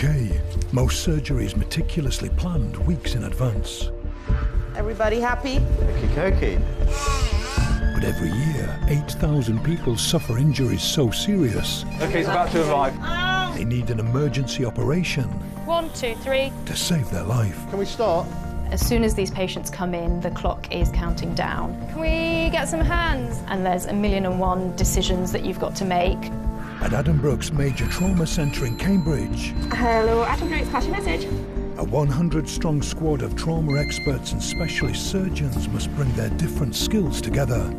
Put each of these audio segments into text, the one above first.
UK, most surgeries meticulously planned weeks in advance. Everybody happy? Okie dokie. But every year, 8,000 people suffer injuries so serious Okay, he's about to arrive. they need an emergency operation 1, 2, 3. to save their life. Can we start? As soon as these patients come in, the clock is counting down. Can we get some hands? And there's 1,000,001 decisions that you've got to make. At Addenbrookes Major Trauma Centre in Cambridge, Hello, Addenbrookes, pass your message. a 100-strong squad of trauma experts and specialist surgeons must bring their different skills together.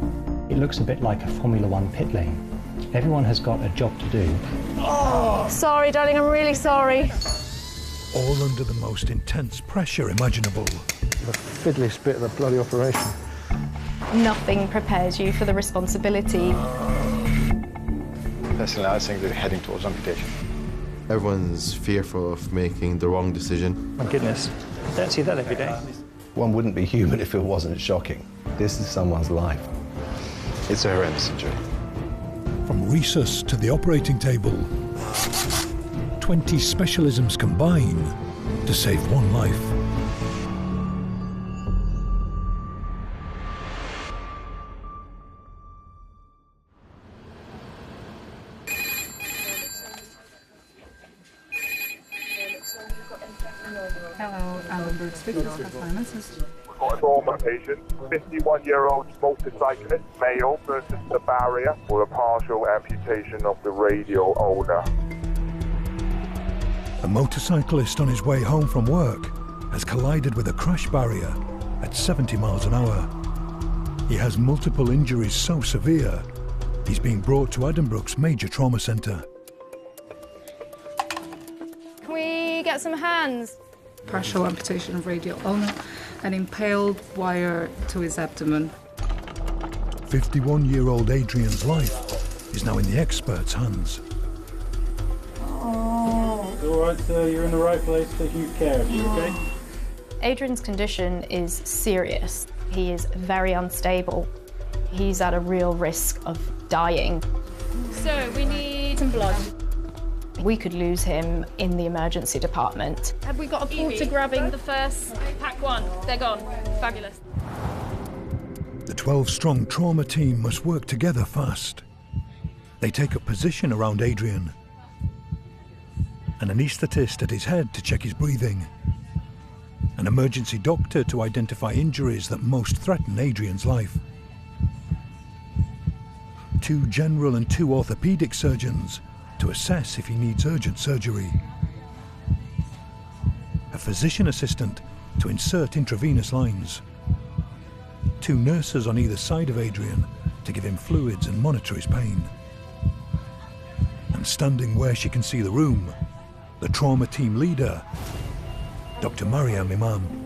It looks a bit like a Formula One pit lane. Everyone has got a job to do. Sorry, darling, I'm really sorry. All under the most intense pressure imaginable. The fiddliest bit of the bloody operation. Nothing prepares you for the responsibility. Personally, I think they're heading towards amputation. Everyone's fearful of making the wrong decision. My goodness, don't see that every day. One wouldn't be human if it wasn't shocking. This is someone's life. It's a horrendous injury. From resus to the operating table, 20 specialisms combine to save one life. Hello, Addenbrookes Victor, Finances. We've got a trauma patient, 51-year-old motorcyclist, male versus the barrier for a partial amputation of the radial ulna. A motorcyclist on his way home from work has collided with a crash barrier at 70 miles an hour. He has multiple injuries so severe, he's being brought to Addenbrookes Major Trauma Centre. Can we get some hands? Partial amputation of radial ulna, an impaled wire to his abdomen. 51-year-old Adrian's life is now in the experts' hands. All right, sir, you're in the right place, taking care of you, okay? Adrian's condition is serious. He is very unstable. He's at a real risk of dying. So, we need some blood. We could lose him in the emergency department. Have we got a porter grabbing the first pack one? They're gone. Fabulous. The 12-strong trauma team must work together fast. They take up position around Adrian. An anaesthetist at his head to check his breathing. An emergency doctor to identify injuries that most threaten Adrian's life. 2 general and 2 orthopedic surgeons to assess if he needs urgent surgery. A physician assistant to insert intravenous lines. 2 nurses on either side of Adrian to give him fluids and monitor his pain. And standing where she can see the room, the trauma team leader, Dr. Mariam Imam.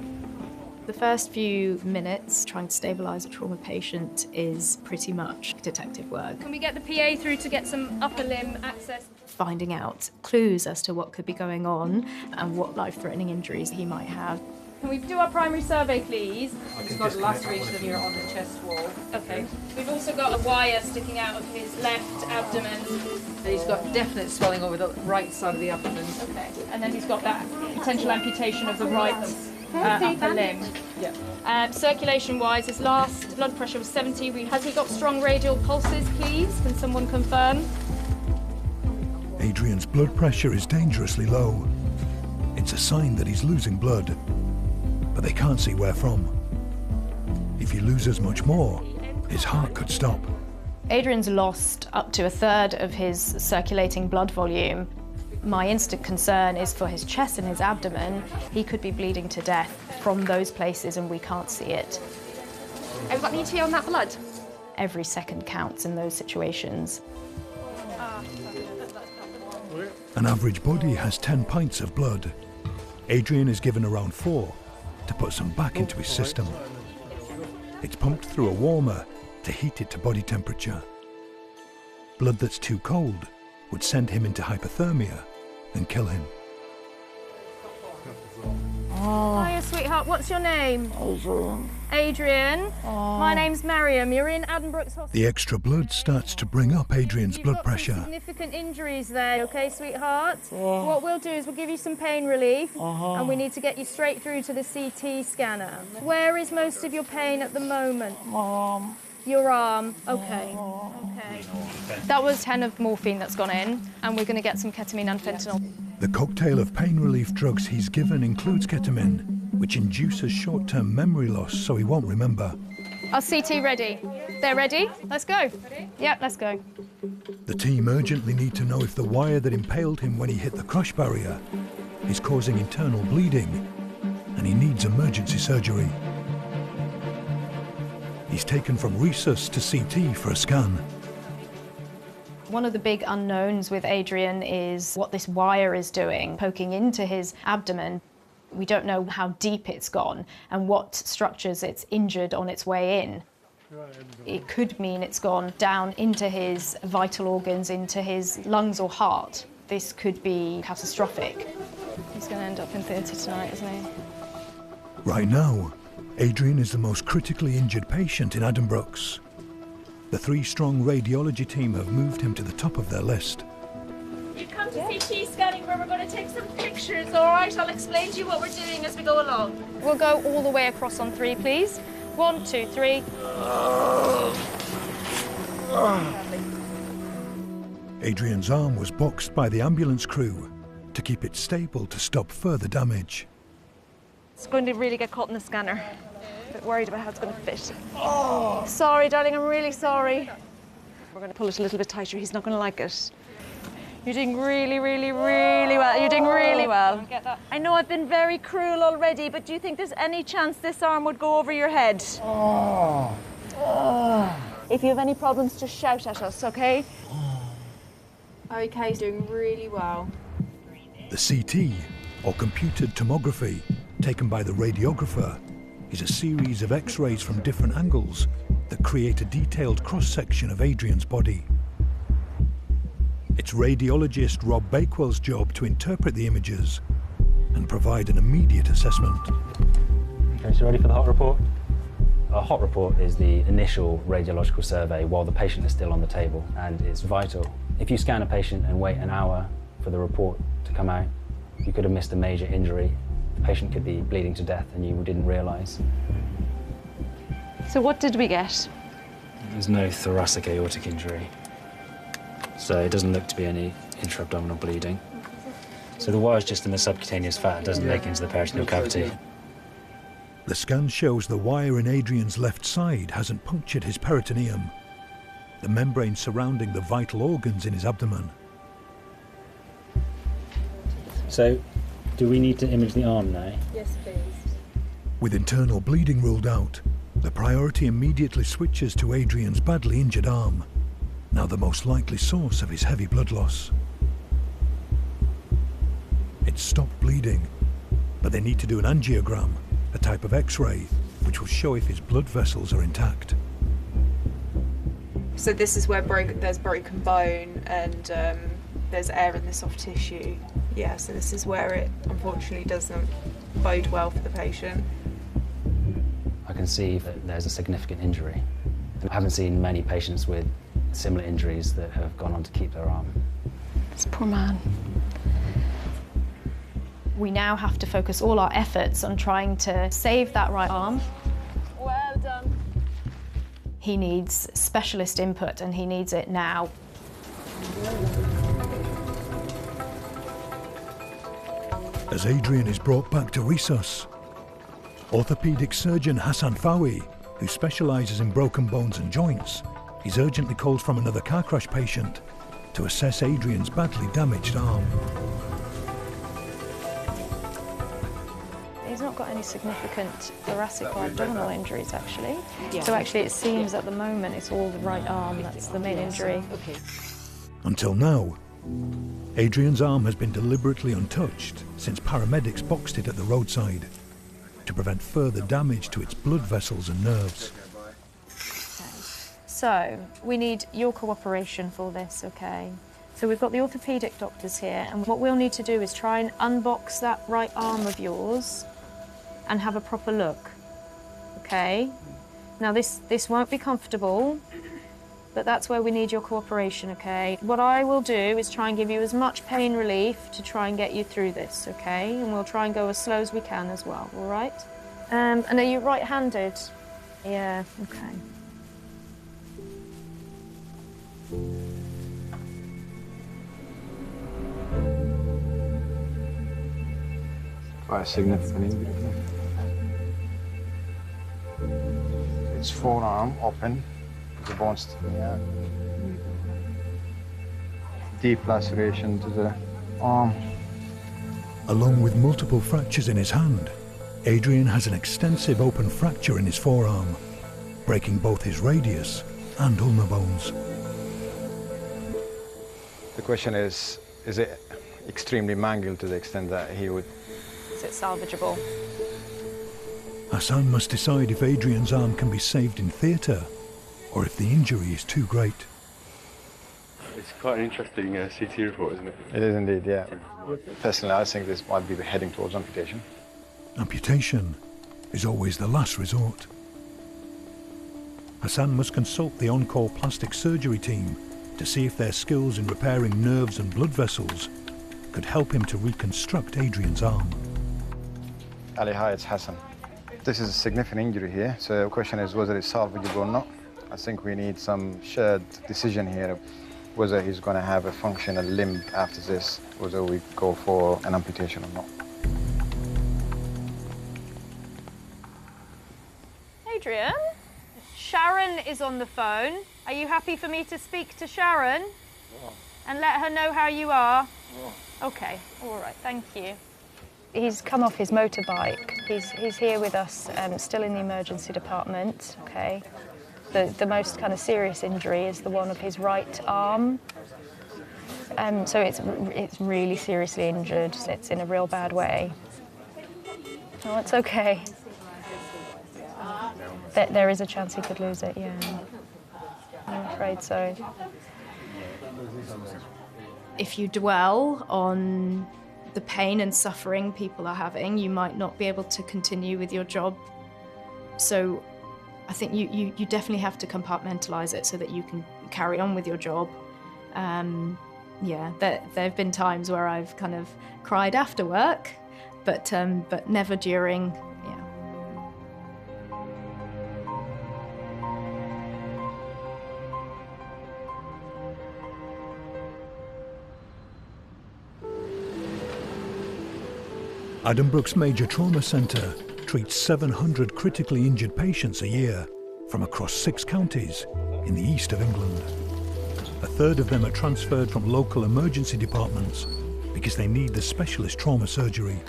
The first few minutes trying to stabilise a trauma patient is pretty much detective work. Can we get the PA through to get some upper limb access? Finding out clues as to what could be going on and what life-threatening injuries he might have. Can we do our primary survey, please? He's got laceration here on the chest wall. Okay. We've also got a wire sticking out of his left abdomen. And he's got definite swelling over the right side of the abdomen. Okay. And then he's got that potential amputation of the right upper limb. Yeah. Circulation-wise, his last blood pressure was 70. Has he got strong radial pulses, please? Can someone confirm? Adrian's blood pressure is dangerously low. It's a sign that he's losing blood, but they can't see where from. If he loses much more, his heart could stop. Adrian's lost up to 1/3 of his circulating blood volume. My instant concern is for his chest and his abdomen. He could be bleeding to death from those places and we can't see it. Have you got an ETA on that blood? Every second counts in those situations. An average body has 10 pints of blood. Adrian is given around 4 to put some back into his system. It's pumped through a warmer to heat it to body temperature. Blood that's too cold would send him into hypothermia and kill him. Hiya, sweetheart. sweetheart, what's your name? Adrian. My name's Mariam. You're in Addenbrooke's Hospital. The extra blood starts to bring up Adrian's blood pressure. Significant injuries there, okay, sweetheart? What we'll do is we'll give you some pain relief, and we need to get you straight through to the CT scanner. Where is most of your pain at the moment? Your arm. Okay. Okay. That was 10 of morphine that's gone in, and we're going to get some ketamine and fentanyl. The cocktail of pain relief drugs he's given includes ketamine, which induces short-term memory loss so he won't remember. Our CT ready. They're ready? Let's go. Yeah, let's go. The team urgently need to know if the wire that impaled him when he hit the crush barrier is causing internal bleeding, and he needs emergency surgery. He's taken from resus to CT for a scan. One of the big unknowns with Adrian is what this wire is doing, poking into his abdomen. We don't know how deep it's gone and what structures it's injured on its way in. It could mean it's gone down into his vital organs, into his lungs or heart. This could be catastrophic. He's going to end up in theatre tonight, isn't he? Right now, Adrian is the most critically injured patient in Addenbrooke's. The three-strong radiology team have moved him to the top of their list. You come to CT scanning where we're going to take some pictures, all right? I'll explain to you what we're doing as we go along. We'll go all the way across on 3, please. 1, 2, 3. Adrian's arm was boxed by the ambulance crew to keep it stable to stop further damage. It's going to really get caught in the scanner. A bit worried about how it's going to fit. Oh, sorry, darling, I'm really sorry. We're going to pull it a little bit tighter. He's not going to like it. You're doing really, really, really well. You're doing really well. I know I've been very cruel already, but do you think there's any chance this arm would go over your head? If you have any problems, just shout at us, okay? Okay, he's doing really well. The CT, or computed tomography, taken by the radiographer, is a series of X-rays from different angles that create a detailed cross-section of Adrian's body. It's radiologist Rob Bakewell's job to interpret the images and provide an immediate assessment. Okay, so ready for the hot report? A hot report is the initial radiological survey while the patient is still on the table, and it's vital. If you scan a patient and wait an hour for the report to come out, you could have missed a major injury. The patient could be bleeding to death and you didn't realise. So what did we get? There's no thoracic aortic injury, so it doesn't look to be any intra-abdominal bleeding. So the wire's just in the subcutaneous fat, it doesn't leak into the peritoneal cavity. The scan shows the wire in Adrian's left side hasn't punctured his peritoneum, the membrane surrounding the vital organs in his abdomen. So, do we need to image the arm now? Yes, please. With internal bleeding ruled out, the priority immediately switches to Adrian's badly injured arm, now the most likely source of his heavy blood loss. It's stopped bleeding, but they need to do an angiogram, a type of X-ray, which will show if his blood vessels are intact. So this is where there's broken bone and there's air in the soft tissue. Yeah, so this is where it unfortunately doesn't bode well for the patient. I can see that there's a significant injury. I haven't seen many patients with similar injuries that have gone on to keep their arm. This poor man. We now have to focus all our efforts on trying to save that right arm. Well done. He needs specialist input and he needs it now. As Adrian is brought back to resus, orthopaedic surgeon Hassan Fawi, who specialises in broken bones and joints, is urgently called from another car crash patient to assess Adrian's badly damaged arm. He's not got any significant thoracic or abdominal injuries, actually. Yeah. So actually it seems at the moment it's all the right arm that's the main injury. Okay. Until now, Adrian's arm has been deliberately untouched since paramedics boxed it at the roadside to prevent further damage to its blood vessels and nerves. So we need your cooperation for this, okay? So we've got the orthopaedic doctors here, and what we'll need to do is try and unbox that right arm of yours and have a proper look, okay? Now this won't be comfortable, but that's where we need your cooperation, okay? What I will do is try and give you as much pain relief to try and get you through this, okay? And we'll try and go as slow as we can as well, all right? And are you right-handed? Yeah, okay. Quite a significant injury. It's forearm open, the bones sticking out. Deep laceration to the arm. Along with multiple fractures in his hand, Adrian has an extensive open fracture in his forearm, breaking both his radius and ulnar bones. The question is it extremely mangled to the extent that he would... Is it salvageable? Hassan must decide if Adrian's arm can be saved in theatre, or if the injury is too great. It's quite an interesting CT report, isn't it? It is indeed, yeah. Personally, I think this might be heading towards amputation. Amputation is always the last resort. Hassan must consult the on-call plastic surgery team to see if their skills in repairing nerves and blood vessels could help him to reconstruct Adrian's arm. Ali, hi, it's Hassan. This is a significant injury here, so the question is whether it's salvageable or not. I think we need some shared decision here, whether he's going to have a functional limb after this, whether we go for an amputation or not. Adrian, Sharon is on the phone. Are you happy for me to speak to Sharon and let her know how you are? Okay, all right, thank you. He's come off his motorbike. He's here with us, still in the emergency department, okay? The most kind of serious injury is the one of his right arm. So it's really seriously injured. It's in a real bad way. Oh, it's okay. There is a chance he could lose it, yeah. I'm afraid so. If you dwell on the pain and suffering people are having, you might not be able to continue with your job. So I think you definitely have to compartmentalise it so that you can carry on with your job. Yeah, there have been times where I've kind of cried after work, but never during. Yeah. Addenbrook's Major Trauma Centre treats 700 critically injured patients a year from across 6 counties in the east of England. A third of them are transferred from local emergency departments because they need the specialist trauma surgery.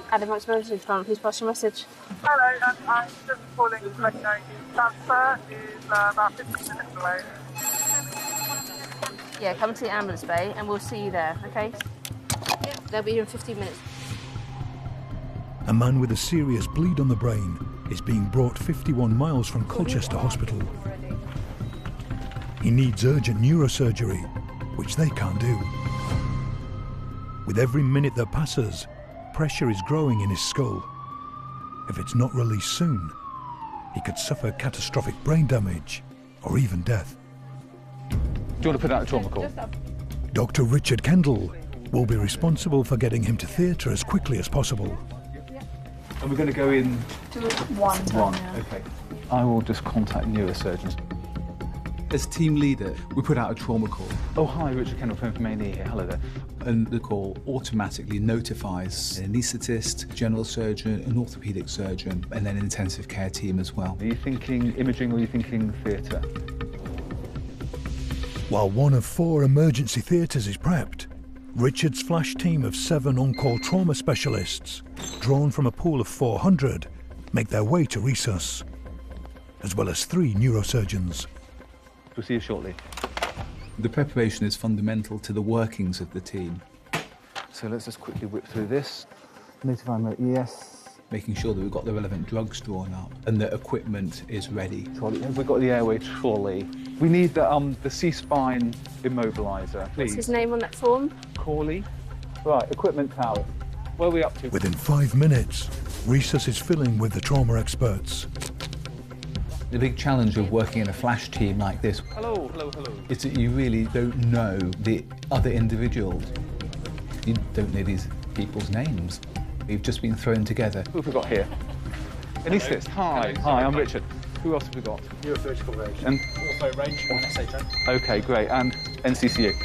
Addenbrook's Emergency Department, please pass your message. Hello, I'm just calling to let you know transfer is about 15 minutes away. Yeah, come to the ambulance bay and we'll see you there, okay? They'll be here in 15 minutes. A man with a serious bleed on the brain is being brought 51 miles from Colchester Hospital. He needs urgent neurosurgery, which they can't do. With every minute that passes, pressure is growing in his skull. If it's not released soon, he could suffer catastrophic brain damage or even death. Do you want to put out a trauma call? Dr. Richard Kendall will be responsible for getting him to theatre as quickly as possible. And we're going to go in to one. Okay. I will just contact neurosurgeons. As team leader, we put out a trauma call. Oh, hi, Richard Kendall from A&E here. Hello there. And the call automatically notifies an anaesthetist, general surgeon, an orthopaedic surgeon, and then an intensive care team as well. Are you thinking imaging or are you thinking theatre? While one of 4 emergency theatres is prepped, Richard's flash team of 7 on-call trauma specialists, drawn from a pool of 400, make their way to resus, as well as 3 neurosurgeons. We'll see you shortly. The preparation is fundamental to the workings of the team. So let's just quickly whip through this. Notify my ES. Making sure that we've got the relevant drugs drawn up and the equipment is ready. Trolley. Have we got the airway trolley? We need the C-spine immobiliser, please. What's his name on that form? Corley. Right, equipment tower. Where are we up to? Within 5 minutes, Rhesus is filling with the trauma experts. The big challenge of working in a flash team like this Hello. is that you really don't know the other individuals. You don't know these people's names. You've just been thrown together. Who have we got here? Anaesthetist, hi. Hi, I'm Richard. Who else have we got? Neurosurgical range. And ortho range and SHO. OK, great. And NCCU.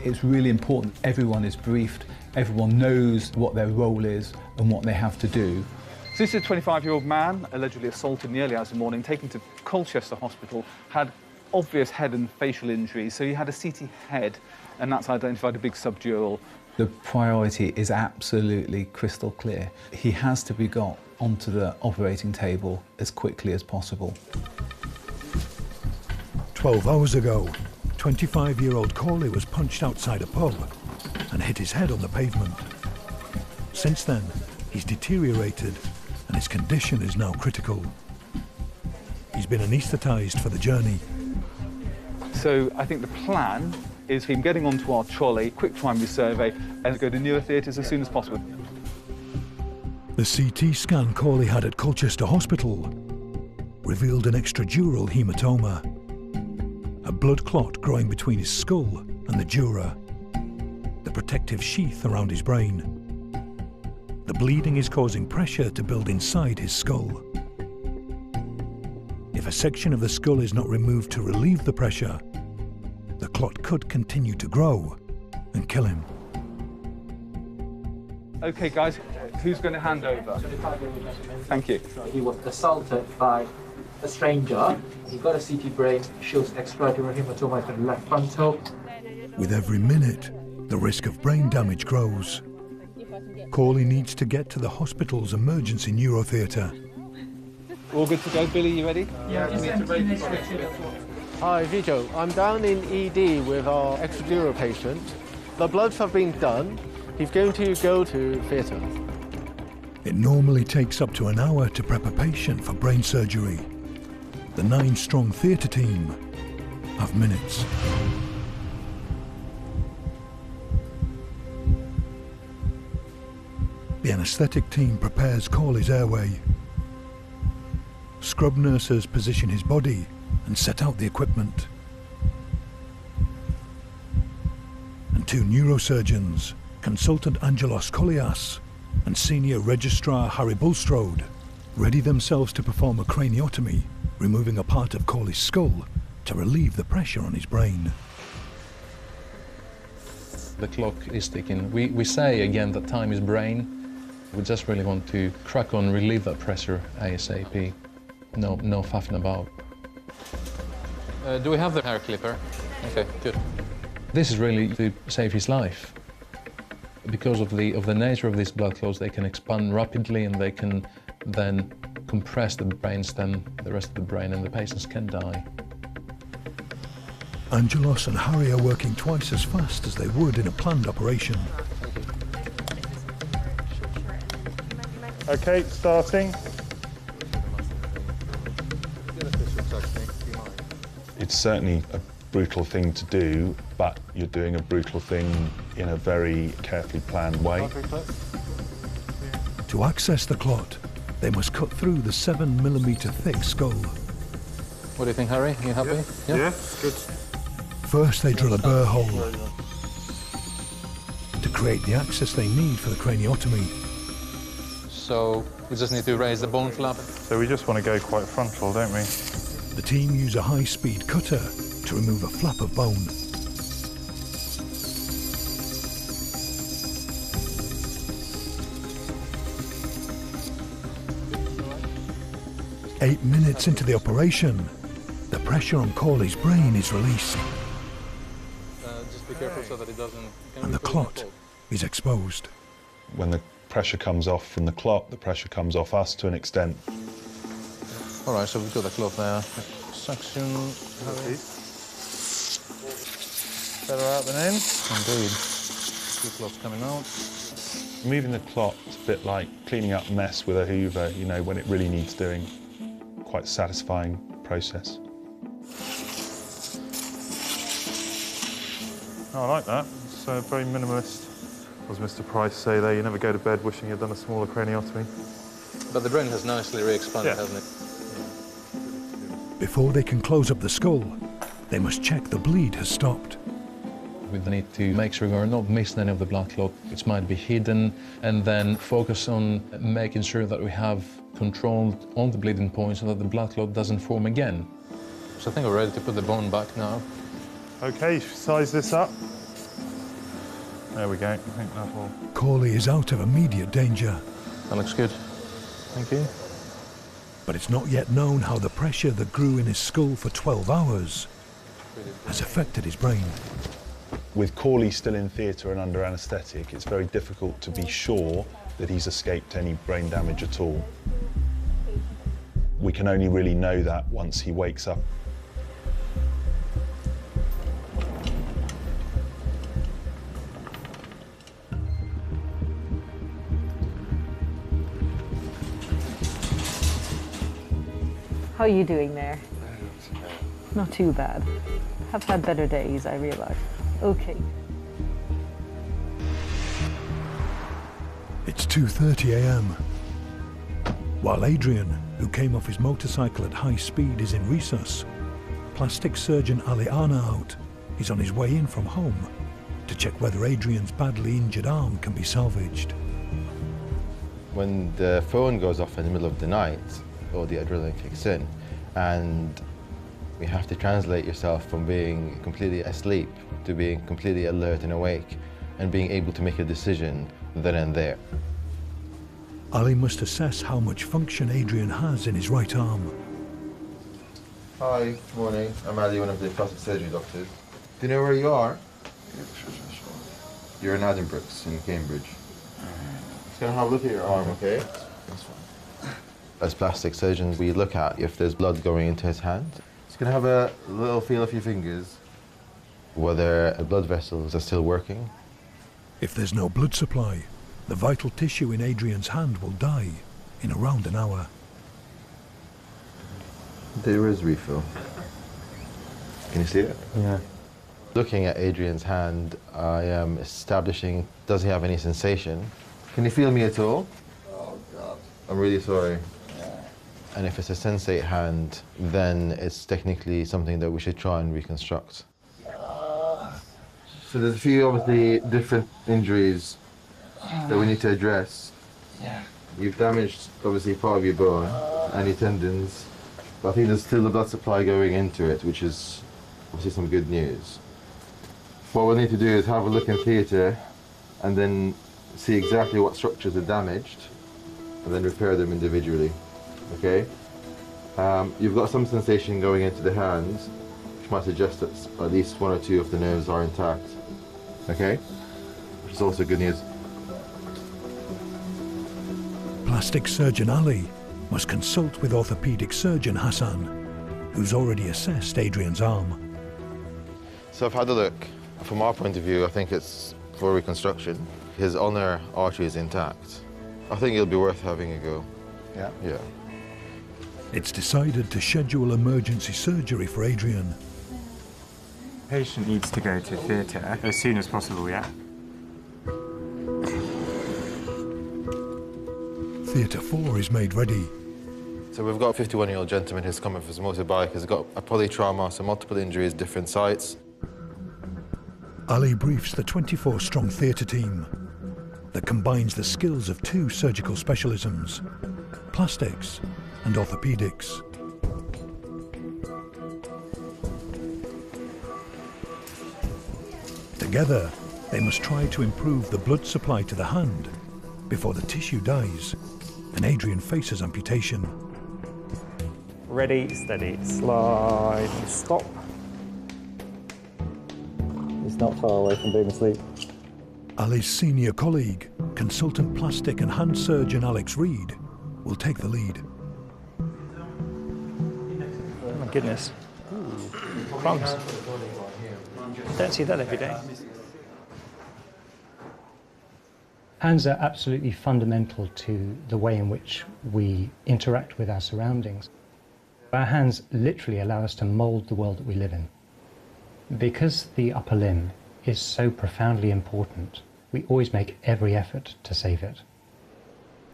It's really important everyone is briefed, everyone knows what their role is and what they have to do. So this is a 25-year-old man, allegedly assaulted in the early hours of the morning, taken to Colchester Hospital, had obvious head and facial injuries. So he had a CT head, and that's identified a big subdural. The priority is absolutely crystal clear. He has to be got onto the operating table as quickly as possible. 12 hours ago, 25-year-old Corley was punched outside a pub and hit his head on the pavement. Since then, he's deteriorated and his condition is now critical. He's been anaesthetised for the journey. So I think the plan is him getting onto our trolley, quick primary survey, and go to newer theatres as soon as possible. The CT scan Corley had at Colchester Hospital revealed an extradural haematoma, a blood clot growing between his skull and the dura, the protective sheath around his brain. The bleeding is causing pressure to build inside his skull. If a section of the skull is not removed to relieve the pressure, the clot could continue to grow and kill him. OK, guys, who's going to hand over? Thank you. He was assaulted by a stranger. He got a CT brain, shows extradural hematoma in the left frontal. With every minute, the risk of brain damage grows. Corley needs to get to the hospital's emergency neurotheatre. All good to go, Billy, you ready? Yeah, Hi, Vito. I'm down in ED with our extradural patient. The bloods have been done. He's going to go to theatre. It normally takes up to an hour to prep a patient for brain surgery. The 9-strong theatre team have minutes. The anaesthetic team prepares Corley's airway. Scrub nurses position his body and set out the equipment. And 2 neurosurgeons, consultant Angelos Kolias and senior registrar Harry Bulstrode, ready themselves to perform a craniotomy, removing a part of Corley's skull to relieve the pressure on his brain. The clock is ticking. We say again that time is brain. We just really want to crack on, relieve that pressure ASAP. No faffing about. Do we have the hair clipper? Okay, good. This is really to save his life. Because of the nature of these blood clots, they can expand rapidly and they can then compress the brainstem, the rest of the brain, and the patients can die. Angelos and Harry are working twice as fast as they would in a planned operation. Okay, starting. It's certainly a brutal thing to do, but you're doing a brutal thing in a very carefully planned way. To access the clot, they must cut through the 7mm thick skull. What do you think, Harry? You happy? Yeah, good. First, they drill a burr hole to create the access they need for the craniotomy. So we just need to raise the bone flap. So we just want to go quite frontal, don't we? The team use a high-speed cutter to remove a flap of bone. Eight minutes into the operation, the pressure on Corley's brain is released. Just be careful so that it doesn't... And the clot is exposed. When the pressure comes off from the clot, the pressure comes off us to an extent. All right, so we've got the clot there. Suction. Okay. Better out than in. Indeed. Two clots coming out. Moving the clot is a bit like cleaning up mess with a hoover, you know, when it really needs doing. Quite a satisfying process. Oh, I like that. It's very minimalist. As Mr. Price say there, you never go to bed wishing you'd done a smaller craniotomy. But the brain has nicely re-expanded, hasn't it? Before they can close up the skull, they must check the bleed has stopped. We need to make sure we're not missing any of the blood clot, which might be hidden, and then focus on making sure that we have control on the bleeding point so that the blood clot doesn't form again. So I think we're ready to put the bone back now. Okay, size this up. There we go. I think that will... Corley is out of immediate danger. That looks good. Thank you. But it's not yet known how the pressure that grew in his skull for 12 hours has affected his brain. With Corley still in theatre and under anaesthetic, it's very difficult to be sure that he's escaped any brain damage at all. We can only really know that once he wakes up. How are you doing there? Not too bad. Have had better days, I realise. Okay. It's 2:30 a.m. While Adrian, who came off his motorcycle at high speed, is in resus, plastic surgeon Ali Arnaout is on his way in from home to check whether Adrian's badly injured arm can be salvaged. When the phone goes off in the middle of the night, or the adrenaline kicks in, and you have to translate yourself from being completely asleep to being completely alert and awake and being able to make a decision then and there. Ali must assess how much function Adrian has in his right arm. Hi, good morning. I'm Ali, one of the plastic surgery doctors. Do you know where you are? You're in Addenbrooke's in Cambridge. Just gonna have a look at your arm, okay? That's fine. As plastic surgeons, we look at if there's blood going into his hand. Just gonna have a little feel of your fingers, whether blood vessels are still working. If there's no blood supply, the vital tissue in Adrian's hand will die in around an hour. There is refill. Can you see it? Yeah. Looking at Adrian's hand, I am establishing, does he have any sensation? Can you feel me at all? Oh, God. I'm really sorry. Yeah. And if it's a sensate hand, then it's technically something that we should try and reconstruct. So there's a few, obviously, different injuries that we need to address. Yeah. You've damaged, obviously, part of your bone and your tendons, but I think there's still the blood supply going into it, which is obviously some good news. What we'll need to do is have a look in theatre and then see exactly what structures are damaged and then repair them individually, okay? You've got some sensation going into the hands, which might suggest that at least one or two of the nerves are intact, okay? Which is also good news. Plastic surgeon Ali must consult with orthopaedic surgeon Hassan, who's already assessed Adrian's arm. So I've had a look. From our point of view, I think it's for reconstruction. His ulnar artery is intact. I think it'll be worth having a go. Yeah? Yeah. It's decided to schedule emergency surgery for Adrian. Patient needs to go to theatre as soon as possible, yeah? Theatre 4 is made ready. So we've got a 51-year-old gentleman who's come off his motorbike, has got a polytrauma, so multiple injuries, different sites. Ali briefs the 24-strong theatre team that combines the skills of two surgical specialisms, plastics and orthopaedics. Together, they must try to improve the blood supply to the hand before the tissue dies and Adrian faces amputation. Ready, steady, slide, stop. He's not far away from being asleep. Ali's senior colleague, consultant plastic and hand surgeon Alex Reed, will take the lead. Oh my goodness. Crumbs. Don't see that every day. Hands are absolutely fundamental to the way in which we interact with our surroundings. Our hands literally allow us to mold the world that we live in. Because the upper limb is so profoundly important, We always make every effort to save it.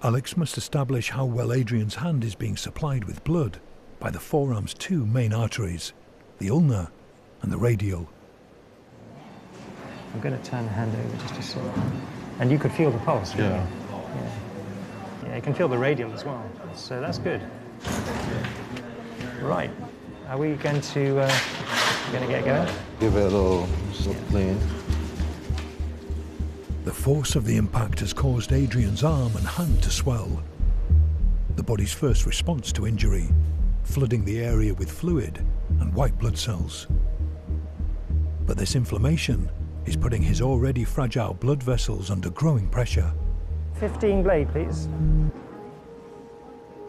Alex must establish how well Adrian's hand is being supplied with blood by the forearm's two main arteries, the ulnar and the radial. I'm going to turn the hand over just to see. And you could feel the pulse, really. Yeah. Yeah, you can feel the radial as well, so that's good. Right, are we going to get going? Give it a little clean. The force of the impact has caused Adrian's arm and hand to swell. The body's first response to injury, flooding the area with fluid and white blood cells. But this inflammation is putting his already fragile blood vessels under growing pressure. 15 blade, please.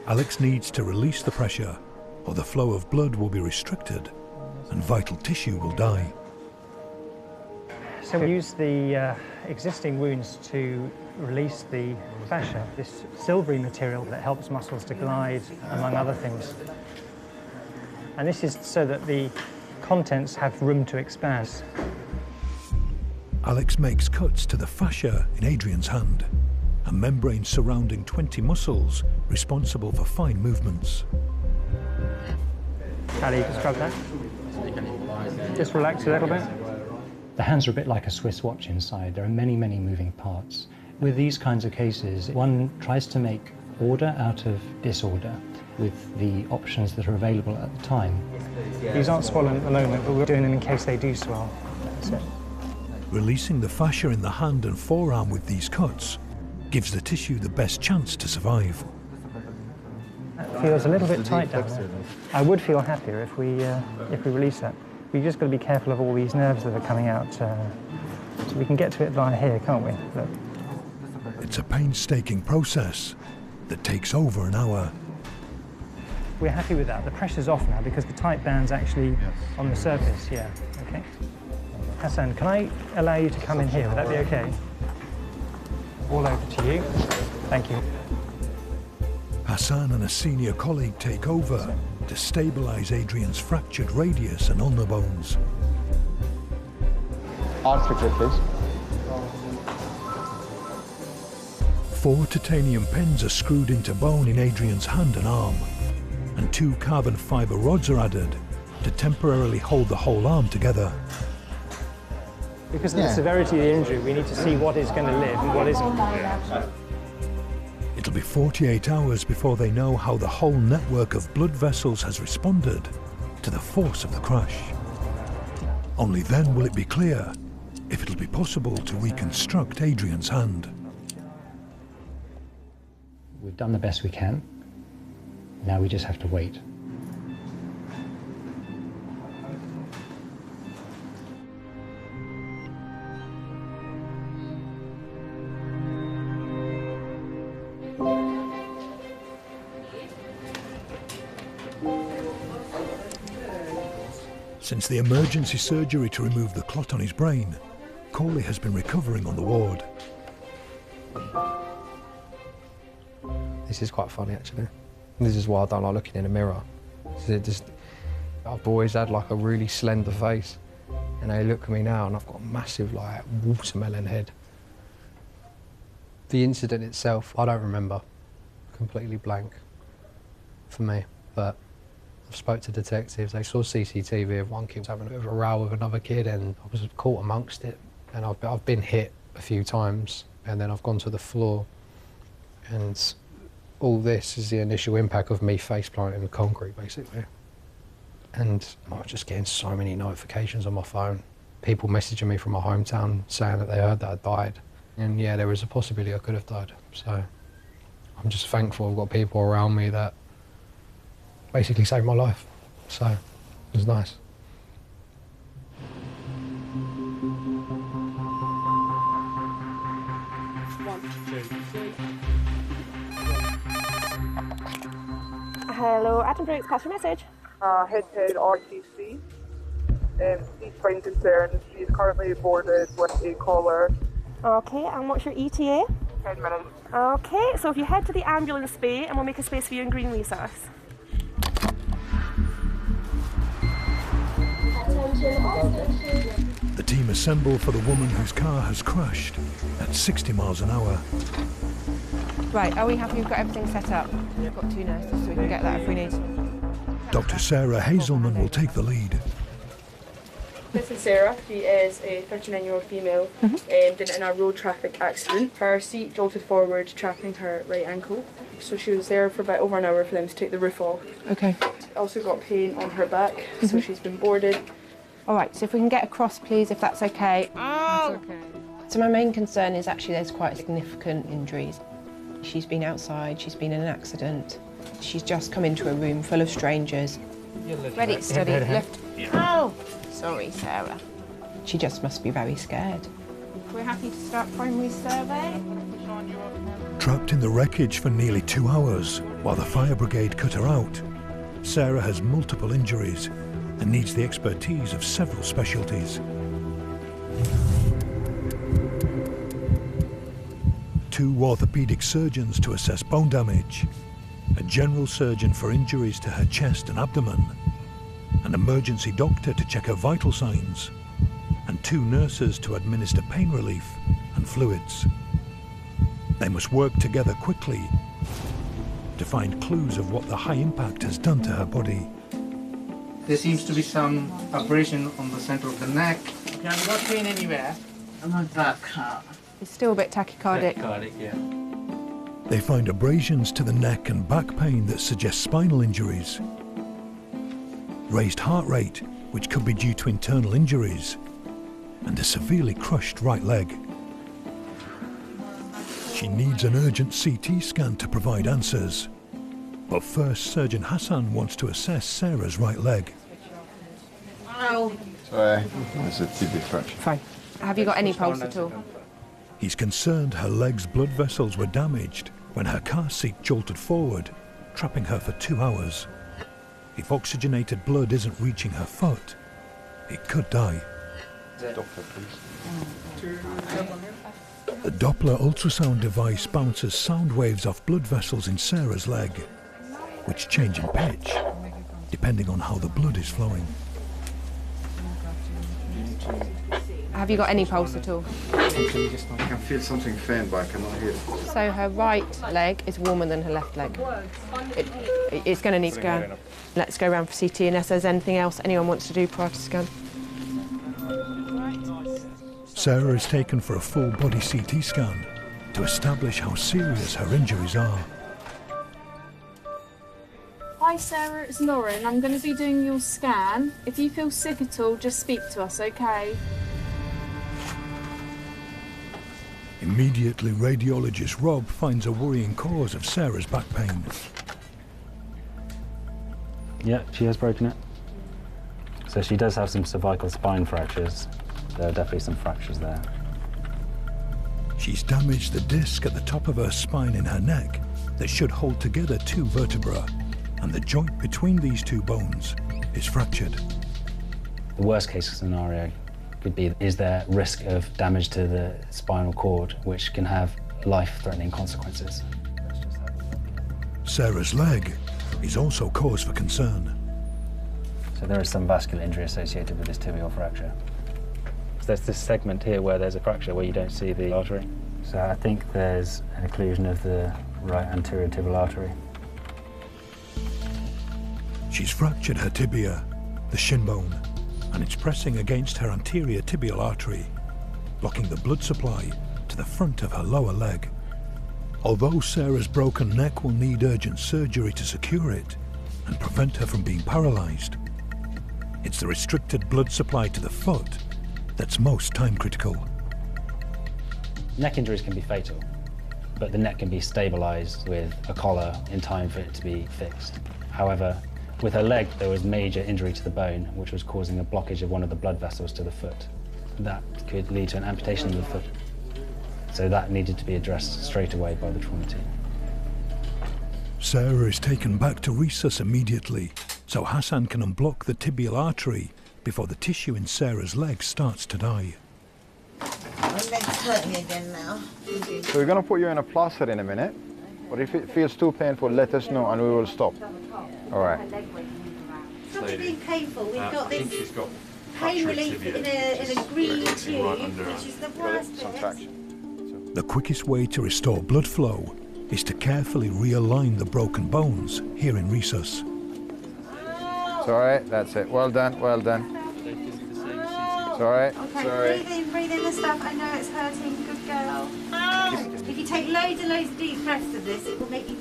Alex needs to release the pressure, or the flow of blood will be restricted and vital tissue will die. So we use the existing wounds to release the fascia, this silvery material that helps muscles to glide, among other things. And this is so that the contents have room to expand. Alex makes cuts to the fascia in Adrian's hand, a membrane surrounding 20 muscles responsible for fine movements. How do you describe that? Just relax a little bit. The hands are a bit like a Swiss watch inside. There are many, many moving parts. With these kinds of cases, one tries to make order out of disorder with the options that are available at the time. These aren't swollen at the moment, but we're doing them in case they do swell. That's it. Releasing the fascia in the hand and forearm with these cuts gives the tissue the best chance to survive. That feels a little bit tight down there. I would feel happier if we release that. We've just got to be careful of all these nerves that are coming out. So we can get to it via here, can't we? Look. It's a painstaking process that takes over an hour. We're happy with that. The pressure's off now because the tight band's actually on the surface. Yeah, okay. Hassan, can I allow you to come in here? Would that be okay? All over to you. Thank you. Hassan and a senior colleague take over to stabilise Adrian's fractured radius and ulnar bones. Artery clip, please. 4 titanium pins are screwed into bone in Adrian's hand and arm, and 2 carbon fibre rods are added to temporarily hold the whole arm together. Because of the severity of the injury, we need to see what is going to live and what isn't. It'll be 48 hours before they know how the whole network of blood vessels has responded to the force of the crash. Only then will it be clear if it'll be possible to reconstruct Adrian's hand. We've done the best we can. Now we just have to wait. Since the emergency surgery to remove the clot on his brain, Corley has been recovering on the ward. This is quite funny, actually. This is why I don't like looking in a mirror. I've always had like a really slender face, and they look at me now and I've got a massive like watermelon head. The incident itself, I don't remember. Completely blank for me, but I spoke to detectives. They saw CCTV of one kid having a bit of a row with another kid, and I was caught amongst it. And I've been hit a few times, and then I've gone to the floor, and all this is the initial impact of me face planting the concrete, basically. And I was just getting so many notifications on my phone. People messaging me from my hometown saying that they heard that I died. And yeah, there was a possibility I could have died. So I'm just thankful I've got people around me that basically saved my life. So it was nice. Hello, Attenborough, pass your message. Head RTC. Cease brain concerns. She is currently boarded with a caller. Okay, and what's your ETA? 10 minutes. Okay, so if you head to the ambulance bay and we'll make a space for you in green resource. The team assemble for the woman whose car has crashed at 60 miles an hour. Right, are we happy we've got everything set up? We've got 2 nurses, so we can get that if we need. Dr. Sarah Hazelman will take the lead. This is Sarah. She is a 39-year-old female, did it in a road traffic accident. Her seat jolted forward, trapping her right ankle. So she was there for about over an hour for them to take the roof off. Okay. Also got pain on her back, so she's been boarded. All right, so if we can get across, please, if that's okay. Oh! That's okay. So my main concern is actually there's quite significant injuries. She's been outside, she's been in an accident. She's just come into a room full of strangers. Ready, steady, lift. Oh! Sorry, Sarah. She just must be very scared. We're happy to start primary survey. Trapped in the wreckage for nearly 2 hours while the fire brigade cut her out, Sarah has multiple injuries and needs the expertise of several specialties. 2 orthopedic surgeons to assess bone damage, a general surgeon for injuries to her chest and abdomen, an emergency doctor to check her vital signs, and 2 nurses to administer pain relief and fluids. They must work together quickly to find clues of what the high impact has done to her body. There seems to be some abrasion on the center of the neck. Okay, I'm not pain anywhere. I'm not back. It's still a bit tachycardic. Tachycardic, yeah. They find abrasions to the neck and back pain that suggest spinal injuries, raised heart rate, which could be due to internal injuries, and a severely crushed right leg. She needs an urgent CT scan to provide answers. But first, Surgeon Hassan wants to assess Sarah's right leg. Ow. Sorry, it's a tibia fracture. Fine. Have you got any pulse at all? He's concerned her leg's blood vessels were damaged when her car seat jolted forward, trapping her for 2 hours. If oxygenated blood isn't reaching her foot, it could die. Doctor, please. The Doppler ultrasound device bounces sound waves off blood vessels in Sarah's leg, which change in pitch, depending on how the blood is flowing. Have you got any pulse at all? I can feel something faint, but I cannot hear it. So her right leg is warmer than her left leg. It's going to need scan. Let's go around for CT unless there's anything else anyone wants to do prior to scan. Sarah is taken for a full body CT scan to establish how serious her injuries are. Hi Sarah, it's Lauren. I'm going to be doing your scan. If you feel sick at all, just speak to us, okay? Immediately, radiologist Rob finds a worrying cause of Sarah's back pain. Yeah, she has broken it. So she does have some cervical spine fractures. There are definitely some fractures there. She's damaged the disc at the top of her spine in her neck that should hold together 2 vertebrae, and the joint between these 2 bones is fractured. The worst case scenario could be, is there risk of damage to the spinal cord, which can have life-threatening consequences. Sarah's leg is also cause for concern. So there is some vascular injury associated with this tibial fracture. So there's this segment here where there's a fracture where you don't see the artery. So I think there's an occlusion of the right anterior tibial artery. She's fractured her tibia, the shin bone, and it's pressing against her anterior tibial artery, blocking the blood supply to the front of her lower leg. Although Sarah's broken neck will need urgent surgery to secure it and prevent her from being paralyzed, it's the restricted blood supply to the foot that's most time critical. Neck injuries can be fatal, but the neck can be stabilized with a collar in time for it to be fixed. However, with her leg, there was major injury to the bone, which was causing a blockage of one of the blood vessels to the foot. That could lead to an amputation of the foot. So that needed to be addressed straight away by the trauma team. Sarah is taken back to resus immediately, so Hassan can unblock the tibial artery before the tissue in Sarah's leg starts to die. My leg's hurting again now. So we're going to put you in a plaster in a minute, but if it feels too painful, let us know and we will stop. All right. It's not being painful. We've got this pain relief in a green tube, which is the worst bit. The quickest way to restore blood flow is to carefully realign the broken bones here in Rhesus. It's all right, that's it. Well done, well done. It's all right, Okay, sorry. breathe in the stuff. I know it's hurting. Good girl. If you take loads and loads of deep breaths of this, it will make you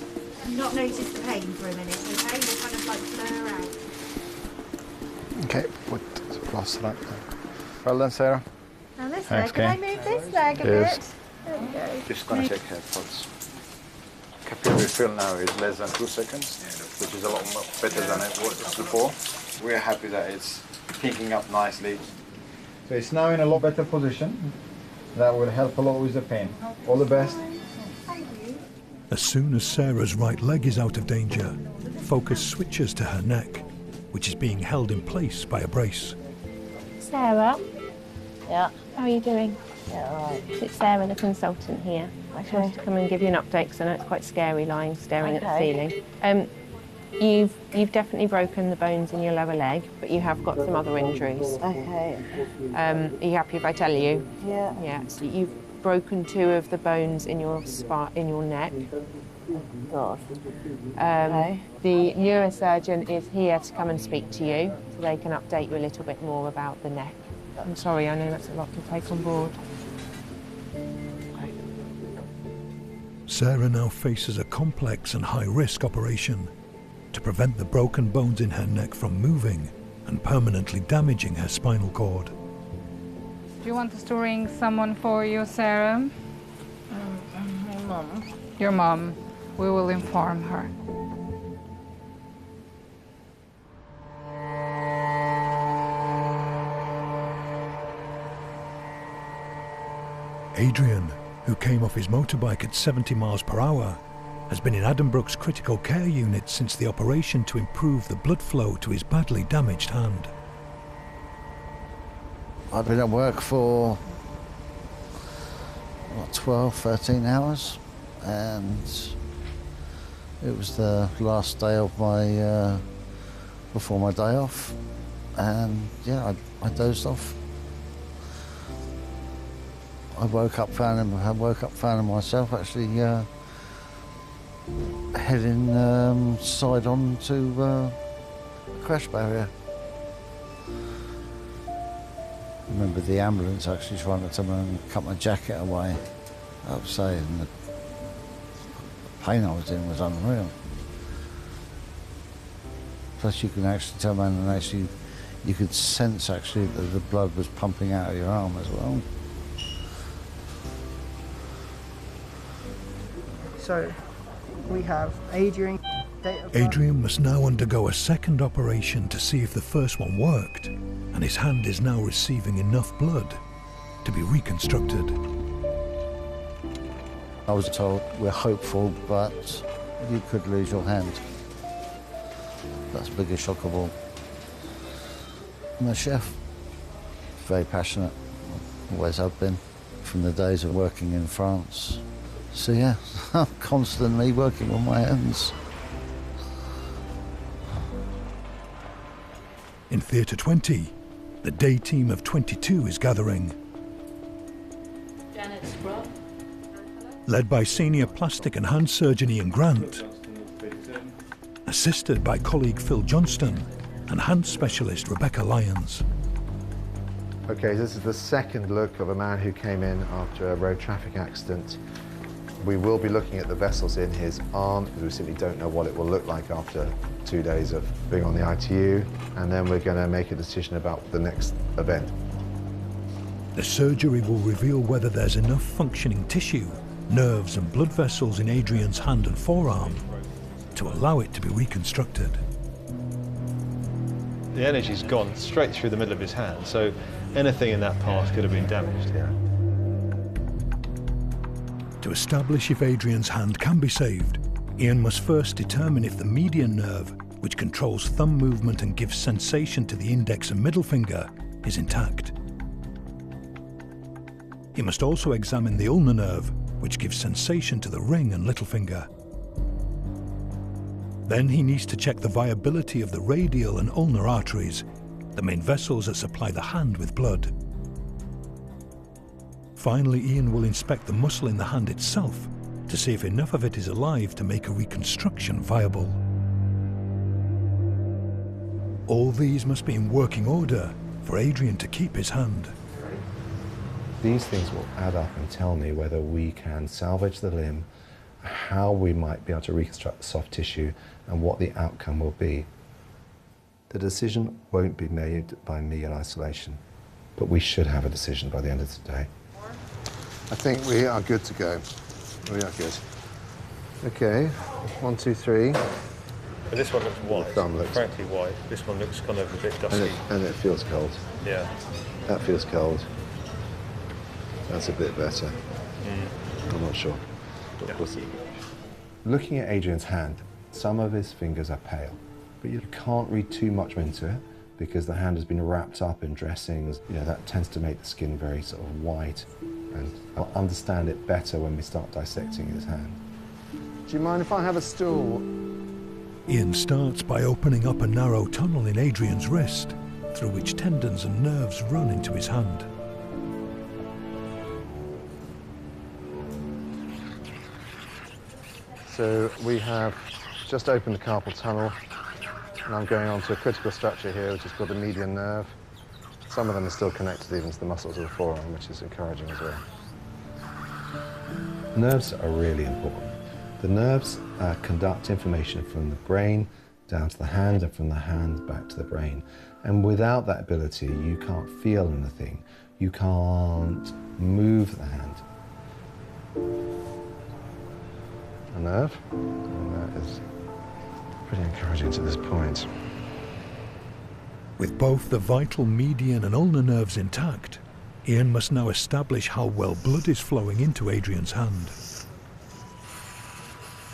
not notice the pain for a minute, okay? You'll kind of like blur out. Okay, put the plaster up there. Well done, Sarah. Now this Thanks, leg, can I Kay. move this leg a Yes. bit? There we go. Just going to check her pulse. Capillary fill now is less than 2 seconds, which is a lot more better than it was before. We're happy that it's picking up nicely. So it's now in a lot better position. That will help a lot with the pain. All the best. As soon as Sarah's right leg is out of danger, focus switches to her neck, which is being held in place by a brace. Sarah, Yeah. how are you doing? Yeah, all right. It's Sarah, the consultant here. I just wanted to come and give you an update because I know it's quite scary lying staring at the ceiling. You've definitely broken the bones in your lower leg, but you have got some other injuries. Okay. Are you happy if I tell you? Yeah. Yeah. So you've broken 2 of the bones in your neck. God. The neurosurgeon is here to come and speak to you, so they can update you a little bit more about the neck. I'm sorry, I know that's a lot to take on board. Sarah now faces a complex and high-risk operation to prevent the broken bones in her neck from moving and permanently damaging her spinal cord. Do you want us to ring someone for you, Sarah? My mum. Your mom. We will inform her. Adrian, who came off his motorbike at 70 miles per hour, has been in Addenbrook's critical care unit since the operation to improve the blood flow to his badly damaged hand. I've been at work for, what, 12, 13 hours, and it was the last day of my, before my day off, and yeah, I dozed off. I woke up finding myself actually heading side on to the crash barrier. I remember the ambulance actually trying to come and cut my jacket away. I was saying the pain I was in was unreal. Plus you can actually turn around and actually, you could sense actually that the blood was pumping out of your arm as well. So we have Adrian. Adrian must now undergo a second operation to see if the first one worked, and his hand is now receiving enough blood to be reconstructed. I was told, we're hopeful, but you could lose your hand. That's the biggest shock of all. I'm a chef, very passionate, always have been, from the days of working in France. So yeah, I'm constantly working with my hands. In Theatre 20, the day team of 22 is gathering. Led by senior plastic and hand surgeon Ian Grant, assisted by colleague Phil Johnston and hand specialist Rebecca Lyons. Okay, this is the second look of a man who came in after a road traffic accident. We will be looking at the vessels in his arm because we simply don't know what it will look like after 2 days of being on the ITU, and then we're going to make a decision about the next event. The surgery will reveal whether there's enough functioning tissue, nerves and blood vessels in Adrian's hand and forearm to allow it to be reconstructed. The energy's gone straight through the middle of his hand, so anything in that part could have been damaged here. To establish if Adrian's hand can be saved, Ian must first determine if the median nerve, which controls thumb movement and gives sensation to the index and middle finger, is intact. He must also examine the ulnar nerve, which gives sensation to the ring and little finger. Then he needs to check the viability of the radial and ulnar arteries the main vessels that supply the hand with blood. Finally, Ian will inspect the muscle in the hand itself to see if enough of it is alive to make a reconstruction viable. All these must be in working order for Adrian to keep his hand. These things will add up and tell me whether we can salvage the limb, how we might be able to reconstruct the soft tissue, and what the outcome will be. The decision won't be made by me in isolation, but we should have a decision by the end of the day. I think we are good to go. We are good. Okay, 1, 2, 3. But this one looks white, frankly white. This one looks kind of a bit dusty. And it feels cold. Yeah. That feels cold. That's a bit better. I'm not sure. Yeah. Looking at Adrian's hand, some of his fingers are pale, but you can't read too much into it because the hand has been wrapped up in dressings. You know, that tends to make the skin very sort of white, and I'll understand it better when we start dissecting his hand. Do you mind if I have a stool? Ian starts by opening up a narrow tunnel in Adrian's wrist, through which tendons and nerves run into his hand. So we have just opened the carpal tunnel, and I'm going on to a critical structure here, which is called the median nerve. Some of them are still connected even to the muscles of the forearm, which is encouraging as well. Nerves are really important. The nerves conduct information from the brain down to the hand and from the hand back to the brain. And without that ability, you can't feel anything. You can't move the hand. A nerve, and that is pretty encouraging to this point. With both the vital median and ulnar nerves intact, Ian must now establish how well blood is flowing into Adrian's hand.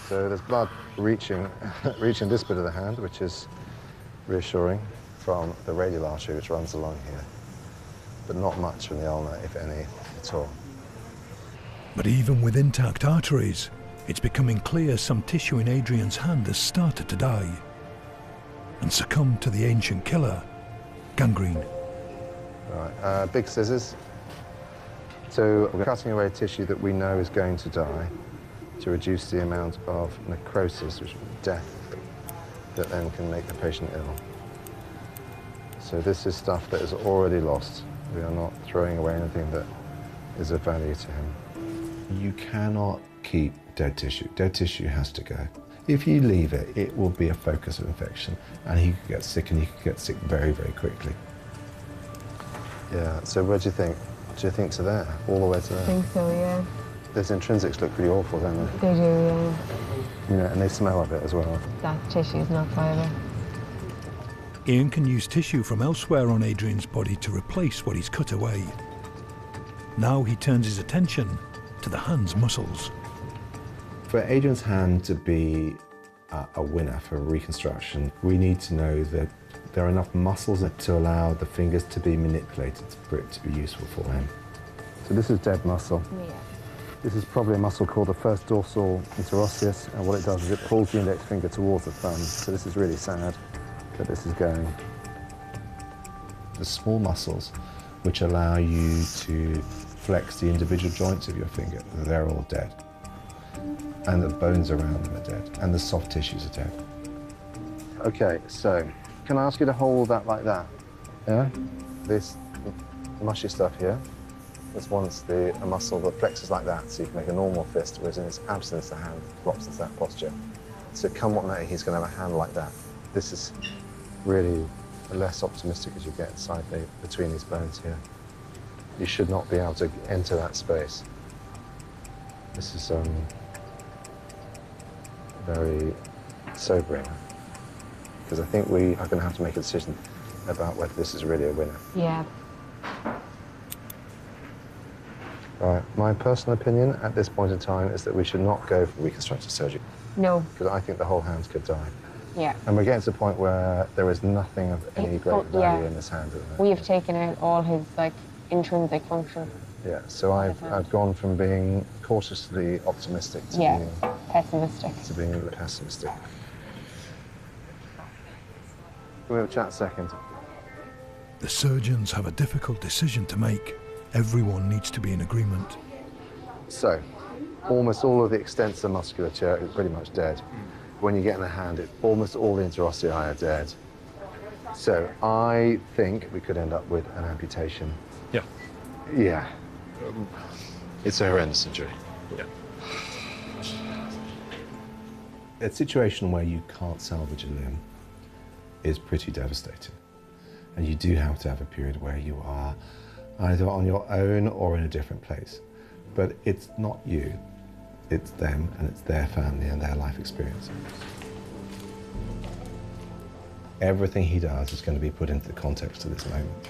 So there's blood reaching this bit of the hand, which is reassuring, from the radial artery which runs along here, but not much from the ulnar, if any, at all. But even with intact arteries, it's becoming clear some tissue in Adrian's hand has started to die and succumb to the ancient killer, gangrene. Right, big scissors. So we're cutting away tissue that we know is going to die to reduce the amount of necrosis, which is death, that then can make the patient ill. So this is stuff that is already lost. We are not throwing away anything that is of value to him. You cannot keep dead tissue. Dead tissue has to go. If you leave it, it will be a focus of infection, and he could get sick, and he could get sick very, very quickly. Yeah, so where do you think? Do you think to there? All the way to there? I think so, yeah. Those intrinsics look pretty awful, don't they? They do, yeah. You know, and they smell a bit as well. That tissue's not viable. Ian can use tissue from elsewhere on Adrian's body to replace what he's cut away. Now he turns his attention to the hand's muscles. For Adrian's hand to be a winner for reconstruction, we need to know that there are enough muscles to allow the fingers to be manipulated for it to be useful for him. So this is dead muscle. Yeah. This is probably a muscle called the first dorsal interosseous, and what it does is it pulls the index finger towards the thumb. So this is really sad that this is going. The small muscles which allow you to flex the individual joints of your finger, they're all dead. And the bones around them are dead, and the soft tissues are dead. Okay, so can I ask you to hold that like that? Yeah? This mushy stuff here is once a muscle that flexes like that, so you can make a normal fist, whereas in its absence, the hand drops into that posture. So come what may, he's going to have a hand like that. This is really less optimistic as you get inside between these bones here. You should not be able to enter that space. This is very sobering, because I think we are going to have to make a decision about whether this is really a winner. Yeah. Right, my personal opinion at this point in time is that we should not go for reconstructive surgery. No. Because I think the whole hand could die. Yeah. And we're getting to the point where there is nothing of any great value in this hand at the moment. We have taken out all his intrinsic function. Yeah, so I've gone from being cautiously optimistic to being pessimistic. To being pessimistic. Can we have a chat a second? The surgeons have a difficult decision to make. Everyone needs to be in agreement. So, almost all of the extensor musculature is pretty much dead. When you get in the hand, almost all the interossei are dead. So I think we could end up with an amputation. Yeah. Yeah. It's a horrendous injury. Yeah. A situation where you can't salvage a limb is pretty devastating. And you do have to have a period where you are either on your own or in a different place. But it's not you, it's them and it's their family and their life experience. Everything he does is going to be put into the context of this moment.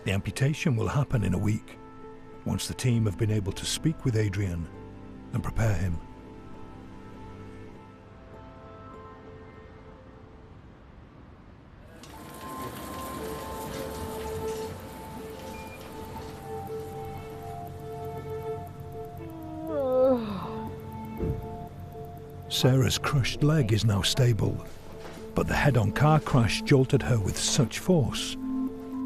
The amputation will happen in a week, once the team have been able to speak with Adrian and prepare him. Sarah's crushed leg is now stable, but the head-on car crash jolted her with such force.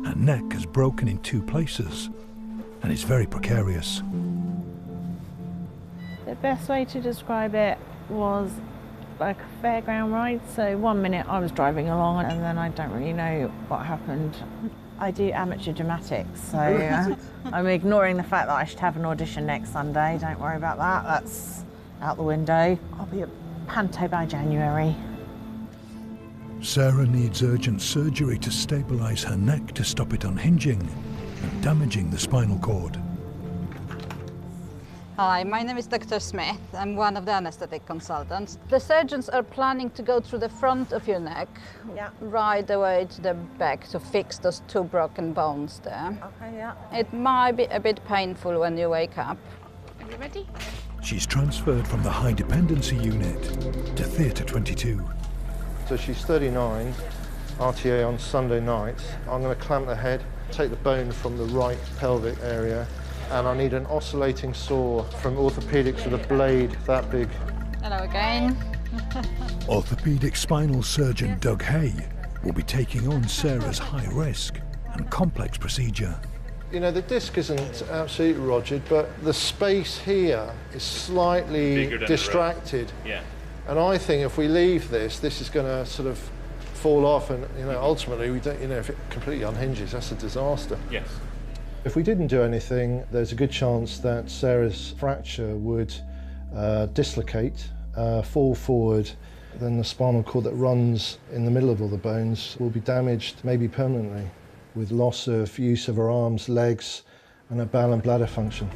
Her neck has broken in 2 places and is very precarious. The best way to describe it was like a fairground ride. So one minute I was driving along and then I don't really know what happened. I do amateur dramatics, so I'm ignoring the fact that I should have an audition next Sunday. Don't worry about that, that's out the window. I'll be at Panto by January. Sarah needs urgent surgery to stabilise her neck to stop it unhinging and damaging the spinal cord. Hi, my name is Dr. Smith. I'm one of the anesthetic consultants. The surgeons are planning to go through the front of your neck, right away to the back to fix those 2 broken bones there. Okay, yeah. It might be a bit painful when you wake up. Are you ready? She's transferred from the high dependency unit to Theatre 22. So she's 39, RTA on Sunday night. I'm going to clamp the head, take the bone from the right pelvic area, and I need an oscillating saw from orthopedics with a blade that big. Hello again. Orthopedic spinal surgeon Doug Hay will be taking on Sarah's high-risk and complex procedure. You know, the disc isn't absolutely rogered, but the space here is slightly distracted. Yeah. And I think if we leave this is going to sort of fall off, and ultimately we don't. If it completely unhinges, that's a disaster. Yes. If we didn't do anything, there's a good chance that Sarah's fracture would dislocate, fall forward, then the spinal cord that runs in the middle of all the bones will be damaged, maybe permanently, with loss of use of her arms, legs, and her bowel and bladder function.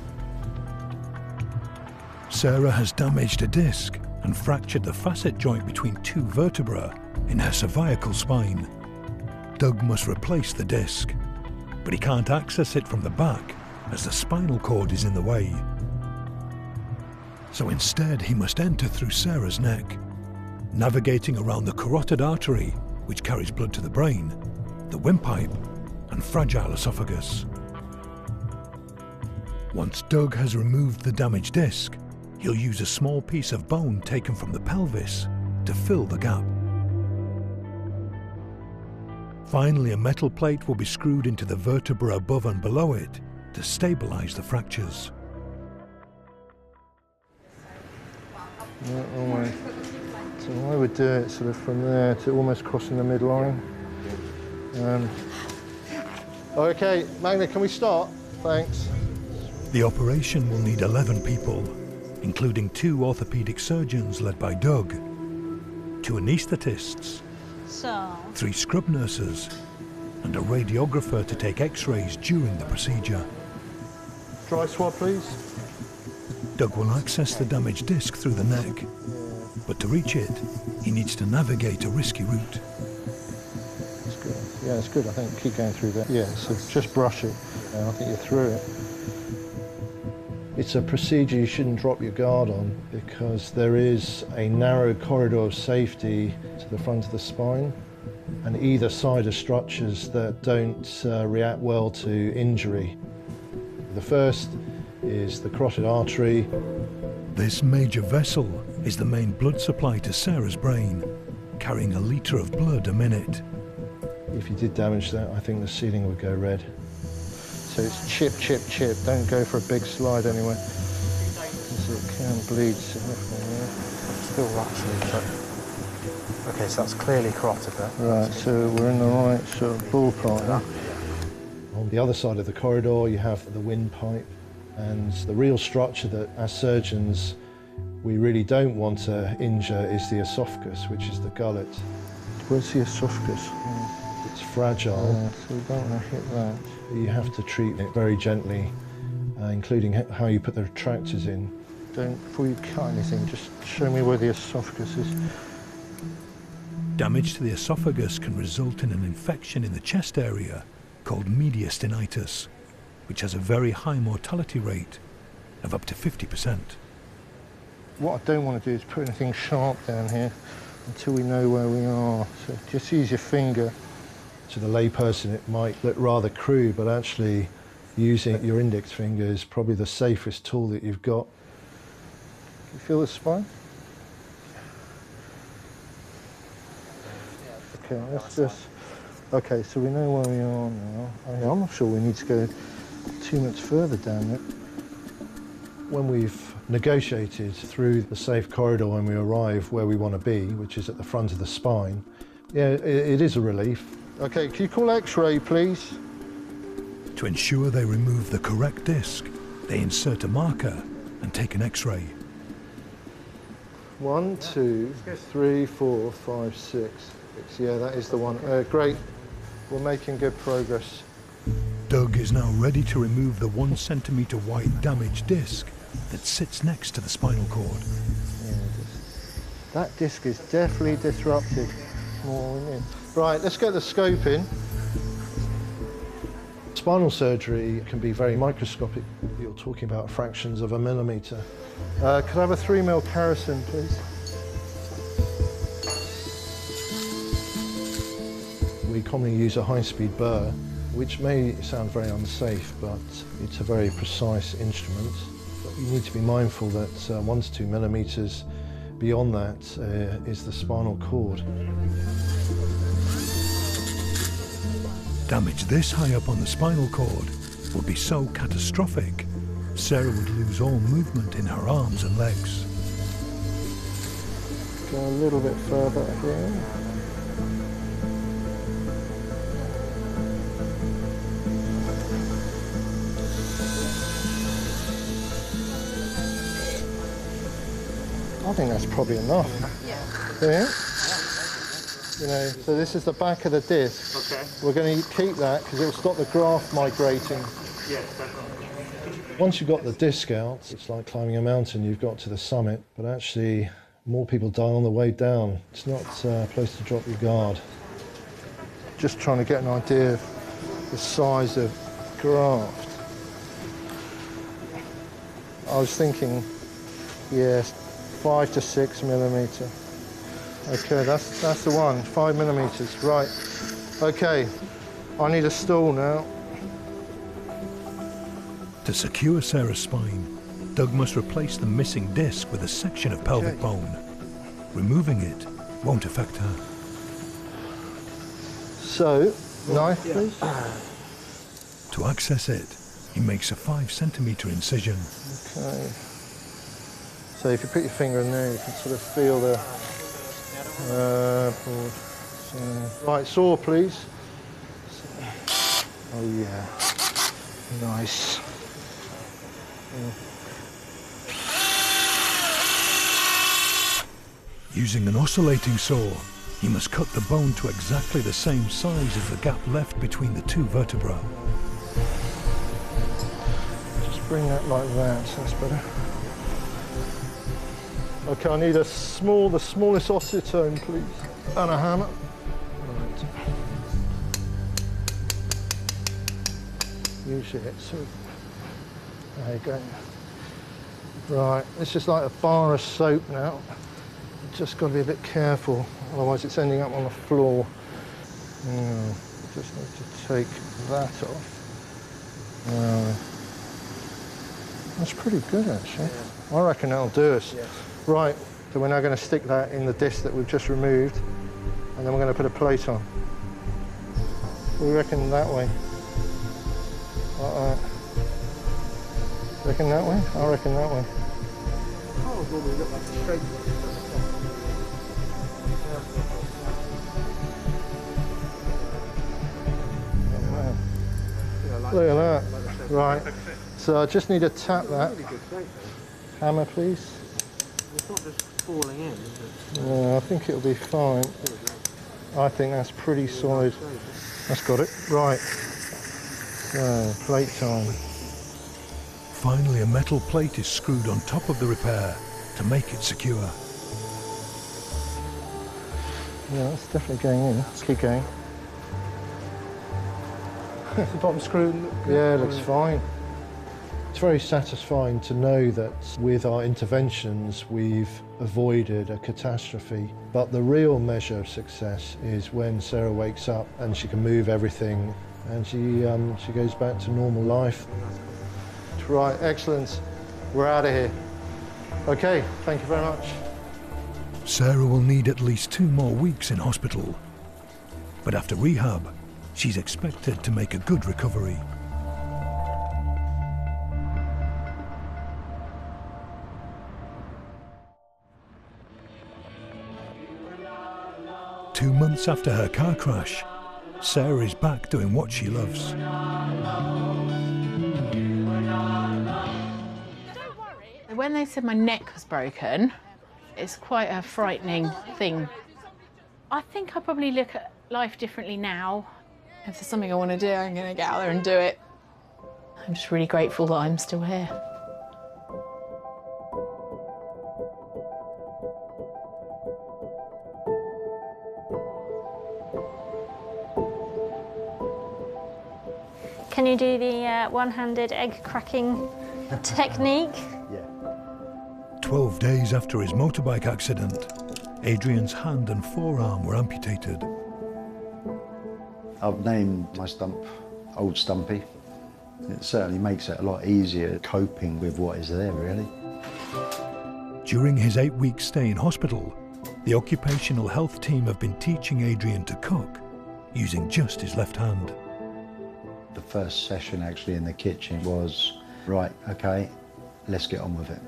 Sarah has damaged a disc and fractured the facet joint between 2 vertebrae in her cervical spine. Doug must replace the disc, but he can't access it from the back as the spinal cord is in the way. So instead he must enter through Sarah's neck, navigating around the carotid artery, which carries blood to the brain, the windpipe, and fragile esophagus. Once Doug has removed the damaged disc, he'll use a small piece of bone taken from the pelvis to fill the gap. Finally, a metal plate will be screwed into the vertebra above and below it to stabilise the fractures. So I would do it sort of from there to almost crossing the midline. Okay, Magna, can we start? Thanks. The operation will need 11 people, including 2 orthopaedic surgeons led by Doug, 2 anaesthetists, 3 scrub nurses, and a radiographer to take x-rays during the procedure. Dry swab, please. Doug will access the damaged disc through the neck, but to reach it, he needs to navigate a risky route. It's good. Yeah, it's good, I think. Keep going through that. Yeah, so just brush it. I think you're through it. It's a procedure you shouldn't drop your guard on because there is a narrow corridor of safety to the front of the spine and either side of structures that don't react well to injury. The first is the carotid artery. This major vessel is the main blood supply to Sarah's brain, carrying a litre of blood a minute. If you did damage that, I think the ceiling would go red. So it's chip, chip, chip. Don't go for a big slide anyway, because it can bleed significantly. Still actually, but okay, so that's clearly carotid there. Right, so we're in the right sort of ballpark now. On the other side of the corridor, you have the windpipe, and the real structure that, as surgeons, we really don't want to injure is the esophagus, which is the gullet. Where's the esophagus? It's fragile, so we don't want to hit that. You have to treat it very gently, including how you put the retractors in. Before you cut anything, just show me where the esophagus is. Damage to the esophagus can result in an infection in the chest area called mediastinitis, which has a very high mortality rate of up to 50%. What I don't want to do is put anything sharp down here until we know where we are. So just use your finger. To the layperson, it might look rather crude, but actually using your index finger is probably the safest tool that you've got. Can you feel the spine? Okay, let's just... Okay, so we know where we are now. I'm not sure we need to go too much further down it. When we've negotiated through the safe corridor when we arrive where we want to be, which is at the front of the spine, yeah, it is a relief. Okay, can you call X-ray, please? To ensure they remove the correct disc, they insert a marker and take an X-ray. 1, 2, 3, 4, 5, 6. Yeah, that is the one. Great. We're making good progress. Doug is now ready to remove the 1 centimetre wide damaged disc that sits next to the spinal cord. Yeah, that disc is definitely disrupted. Right, let's get the scope in. Spinal surgery can be very microscopic. You're talking about fractions of a millimetre. Could I have a 3mm Carrison, please? We commonly use a high-speed burr, which may sound very unsafe, but it's a very precise instrument. But you need to be mindful that 1 to 2 millimetres beyond that is the spinal cord. Damage this high up on the spinal cord would be so catastrophic, Sarah would lose all movement in her arms and legs. Go a little bit further here. I think that's probably enough. Yeah. You know, so this is the back of the disc. Okay. We're going to keep that because it will stop the graft migrating. Yes, definitely. Once you've got the disc out, it's like climbing a mountain. You've got to the summit, but actually more people die on the way down. It's not a place to drop your guard. Just trying to get an idea of the size of graft. I was thinking, yes, 5 to 6 millimetre. Okay, that's the one, 5 millimetres, right. Okay, I need a stool now. To secure Sarah's spine, Doug must replace the missing disc with a section of pelvic bone. Removing it won't affect her. So, knife, please. To access it, he makes a 5 centimetre incision. Okay. So if you put your finger in there, you can sort of feel the... right, saw, please. Oh, yeah. Nice. Using an oscillating saw, he must cut the bone to exactly the same size as the gap left between the 2 vertebrae. Just bring that like that, so that's better. Okay, I need the smallest ossitone, please, and a hammer. Right. Usually it's sort of, there you go. Right, this is like a bar of soap now. Just got to be a bit careful, otherwise it's ending up on the floor. Just need to take that off. That's pretty good, actually. Yeah. I reckon that'll do us. Yes. Right, so we're now going to stick that in the disc that we've just removed, and then we're going to put a plate on. We reckon that way. Like that. Reckon that way? I reckon that way. Oh, well, we look like a straight Look at that. Right. So I just need to tap that. Hammer, please. It's not just falling in, is it? Yeah, I think it'll be fine. I think that's pretty solid. That's got it. Right. So, plate time. Finally, a metal plate is screwed on top of the repair to make it secure. Yeah, that's definitely going in. Let's keep going. The bottom screw look good? Yeah, it looks fine. It's very satisfying to know that with our interventions we've avoided a catastrophe. But the real measure of success is when Sarah wakes up and she can move everything and she goes back to normal life. Right, excellent. We're out of here. Okay, thank you very much. Sarah will need at least 2 more weeks in hospital. But after rehab, she's expected to make a good recovery. Two months after her car crash, Sarah is back doing what she loves. When they said my neck was broken, it's quite a frightening thing. I think I probably look at life differently now. If there's something I want to do, I'm going to get out there and do it. I'm just really grateful that I'm still here. Can you do the one-handed egg cracking technique? 12 days after his motorbike accident, Adrian's hand and forearm were amputated. I've named my stump Old Stumpy. It certainly makes it a lot easier coping with what is there, really. During his 8-week stay in hospital, the occupational health team have been teaching Adrian to cook using just his left hand. The first session actually in the kitchen was, right, okay, let's get on with it.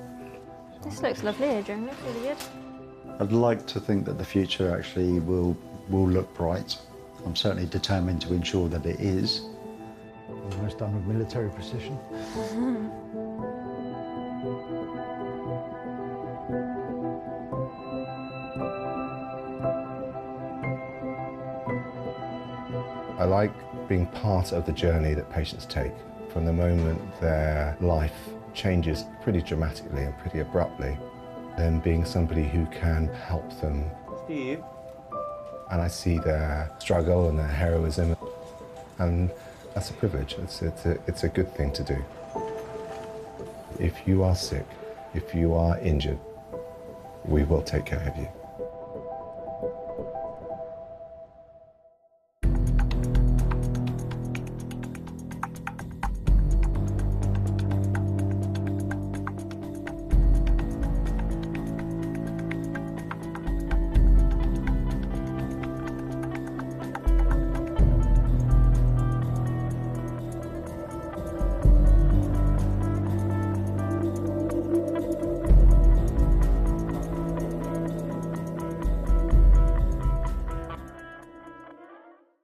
This looks lovely, Adrian. Looks really good. I'd like to think that the future actually will look bright. I'm certainly determined to ensure that it is. Almost done with military precision. I like being part of the journey that patients take from the moment their life changes pretty dramatically and pretty abruptly, then being somebody who can help them. Steve. And I see their struggle and their heroism, and that's a privilege. It's a good thing to do. If you are sick, if you are injured, we will take care of you.